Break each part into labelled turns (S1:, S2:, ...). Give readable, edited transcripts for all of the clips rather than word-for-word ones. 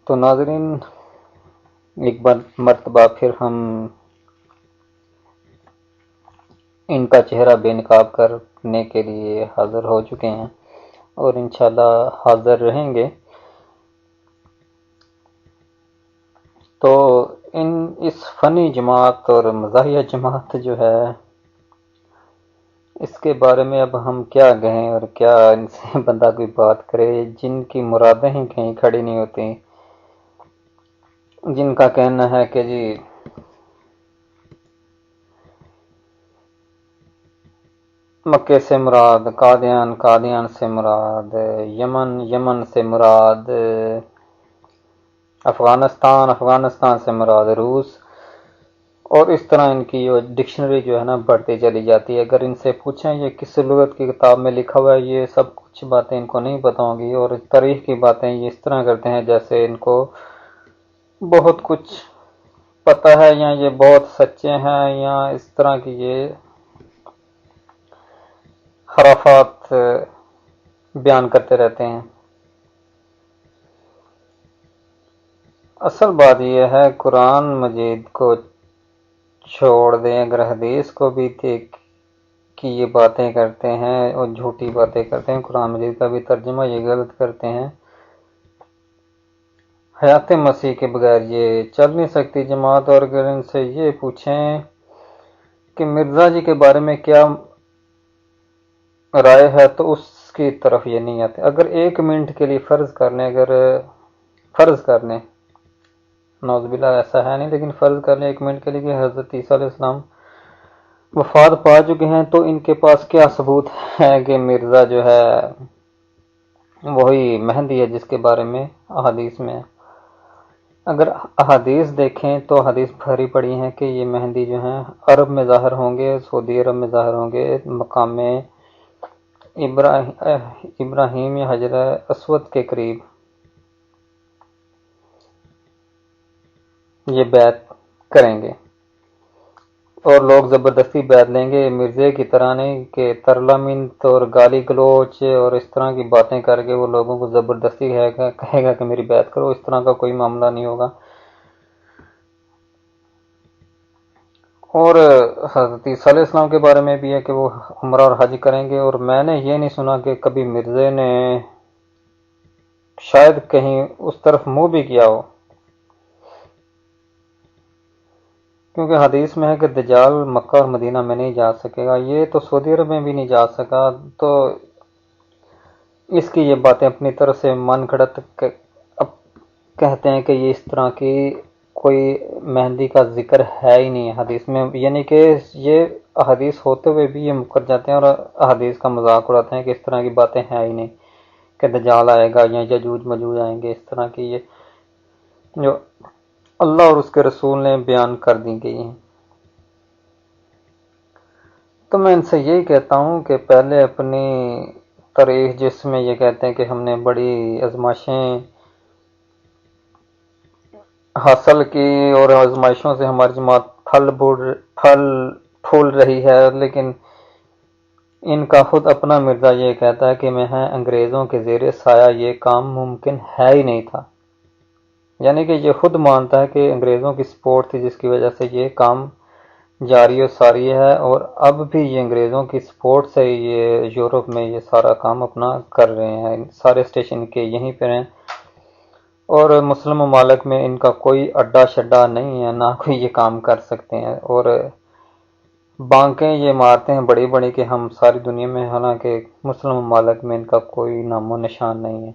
S1: تو ناظرین، ایک بار مرتبہ پھر ہم ان کا چہرہ بے نقاب کرنے کے لیے حاضر ہو چکے ہیں اور انشاءاللہ حاضر رہیں گے۔ تو اس فنی جماعت اور مزاحیہ جماعت جو ہے، اس کے بارے میں اب ہم کیا کہیں اور کیا ان سے بندہ کوئی بات کرے، جن کی مرادیں ہی کہیں کھڑی نہیں ہوتی، جن کا کہنا ہے کہ جی مکے سے مراد قادیان، قادیان سے مراد یمن، یمن سے مراد افغانستان، افغانستان سے مراد روس، اور اس طرح ان کی ڈکشنری جو ہے نا بڑھتی چلی جاتی ہے۔ اگر ان سے پوچھیں یہ کس لغت کی کتاب میں لکھا ہوا ہے، یہ سب کچھ باتیں ان کو نہیں پتہ ہوں گی، اور تاریخ کی باتیں یہ اس طرح کرتے ہیں جیسے ان کو بہت کچھ پتہ ہے، یا یہ بہت سچے ہیں، یا اس طرح کی یہ خرافات بیان کرتے رہتے ہیں۔ اصل بات یہ ہے، قرآن مجید کو چھوڑ دیں، اگر حدیث کو بھی دیکھ کہ یہ باتیں کرتے ہیں اور جھوٹی باتیں کرتے ہیں، قرآن مجید کا بھی ترجمہ یہ غلط کرتے ہیں، حیات مسیح کے بغیر یہ چل نہیں سکتی جماعت۔ اور اگر ان سے یہ پوچھیں کہ مرزا جی کے بارے میں کیا رائے ہے، تو اس کی طرف یہ نہیں آتے۔ اگر ایک منٹ کے لیے فرض کر لیں، نعوذ باللہ ایسا ہے نہیں، لیکن فرض کر لیں ایک منٹ کے لیے کہ حضرت عیسیٰ علیہ السلام وفات پا چکے ہیں، تو ان کے پاس کیا ثبوت ہے کہ مرزا جو ہے وہی مہدی ہے جس کے بارے میں احادیث میں ہے؟ اگر احادیث دیکھیں تو حدیث بھری پڑی ہیں کہ یہ مہدی جو ہیں عرب میں ظاہر ہوں گے، سعودی عرب میں ظاہر ہوں گے، مقام ابراہیم یا حجر اسود کے قریب یہ بیعت کریں گے، اور لوگ زبردستی بیعت لیں گے، مرزے کی طرح نہیں کہ ترلا منت اور گالی گلوچ اور اس طرح کی باتیں کر کے وہ لوگوں کو زبردستی کہے گا کہ میری بیعت کرو، اس طرح کا کوئی معاملہ نہیں ہوگا۔ اور حضرت عیسیٰ علیہ السلام کے بارے میں بھی ہے کہ وہ عمرہ اور حج کریں گے، اور میں نے یہ نہیں سنا کہ کبھی مرزے نے شاید کہیں اس طرف منہ بھی کیا ہو، کیونکہ حدیث میں ہے کہ دجال مکہ اور مدینہ میں نہیں جا سکے گا، یہ تو سعودی عرب میں بھی نہیں جا سکا، تو اس کی یہ باتیں اپنی طرف سے من گھڑت کہتے ہیں کہ یہ اس طرح کی کوئی مہندی کا ذکر ہے ہی نہیں حدیث میں، یعنی کہ یہ احادیث ہوتے ہوئے بھی یہ مکر جاتے ہیں اور احادیث کا مذاق اڑاتے ہیں کہ اس طرح کی باتیں ہیں ہی نہیں کہ دجال آئے گا یا یجوج مجوج آئیں گے، اس طرح کی یہ جو اللہ اور اس کے رسول نے بیان کر دی گئی ہیں۔ تو میں ان سے یہی کہتا ہوں کہ پہلے اپنی تاریخ جس میں یہ کہتے ہیں کہ ہم نے بڑی آزمائشیں حاصل کی اور آزمائشوں سے ہماری جماعت پھل پھول رہی ہے، لیکن ان کا خود اپنا مرزا یہ کہتا ہے کہ میں انگریزوں کے زیر سایہ یہ کام ممکن ہے ہی نہیں تھا، یعنی کہ یہ خود مانتا ہے کہ انگریزوں کی سپورٹ تھی جس کی وجہ سے یہ کام جاری و ساری ہے، اور اب بھی یہ انگریزوں کی سپورٹ سے یہ یورپ میں یہ سارا کام اپنا کر رہے ہیں، سارے اسٹیشن کے یہیں پر ہیں، اور مسلم ممالک میں ان کا کوئی اڈا شڈا نہیں ہے، نہ کوئی یہ کام کر سکتے ہیں، اور بانکیں یہ مارتے ہیں بڑی بڑی کہ ہم ساری دنیا میں، حالانکہ مسلم ممالک میں ان کا کوئی نام و نشان نہیں ہے۔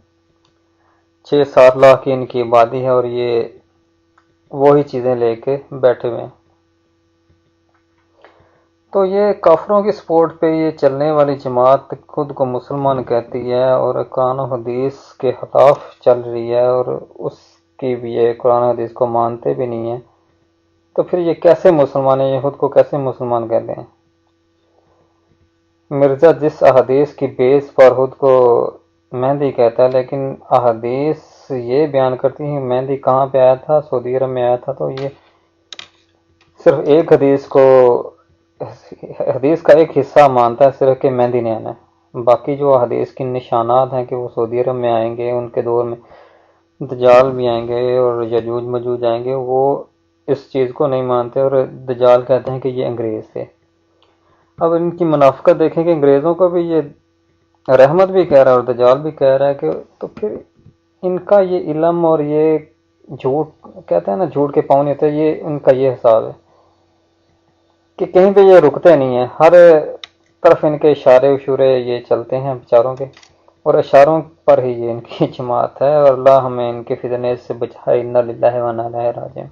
S1: 6-7 لاکھ کی ان کی آبادی ہے اور یہ وہی چیزیں لے کے بیٹھے ہوئے ہیں۔ تو یہ کافروں کی سپورٹ پہ یہ چلنے والی جماعت خود کو مسلمان کہتی ہے اور قرآن و حدیث کے خلاف چل رہی ہے، اور اس کی بھی یہ قرآن و حدیث کو مانتے بھی نہیں ہیں، تو پھر یہ کیسے مسلمان ہیں؟ یہ خود کو کیسے مسلمان کہتے ہیں؟ مرزا جس احادیث کی بیس پر خود کو مہندی کہتا ہے، لیکن احادیث یہ بیان کرتی ہیں مہندی کہاں پہ آیا تھا، سعودی عرب میں آیا تھا، تو یہ صرف ایک حدیث کا ایک حصہ مانتا ہے صرف کہ مہندی نے آنا ہے، باقی جو حدیث کی نشانات ہیں کہ وہ سعودی عرب میں آئیں گے ان کے دور میں، دجال بھی آئیں گے اور یجوج مجوج آئیں گے، وہ اس چیز کو نہیں مانتے اور دجال کہتے ہیں کہ یہ انگریز تھے۔ اب ان کی منافقت دیکھیں کہ انگریزوں کو بھی یہ رحمت بھی کہہ رہا ہے اور دجال بھی کہہ رہا ہے کہ تو پھر ان کا یہ علم اور یہ جھوٹ کہتے ہیں نا، جھوٹ کے پاؤں نہیں ہوتے، یہ ان کا یہ حساب ہے کہ کہیں پہ یہ رکتے نہیں ہیں، ہر طرف ان کے اشارے اشورے یہ چلتے ہیں بیچاروں کے، اور اشاروں پر ہی یہ ان کی جماعت ہے، اور اللہ ہمیں ان کے فتنے سے بچائے، انا للہ و انا الیہ راجعون۔